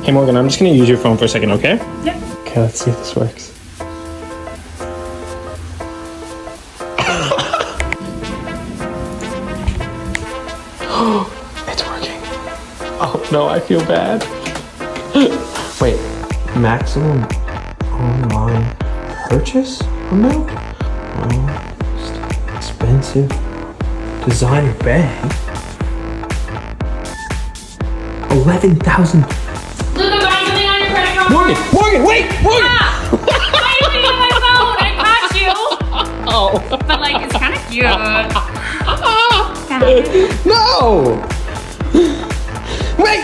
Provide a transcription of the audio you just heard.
Hey Morgan, I'm just gonna use your phone for a second, okay? Yeah. Okay, let's see if this works. It's working. Oh no, I feel bad. Wait, maximum online purchase amount? Most expensive designer bag? 11,000. Luke, I'm buying something on your credit card. Morgan, wait! Morgan! Why are you putting it on my phone? I got you. Oh. But like, it's kind of cute. No! Wait!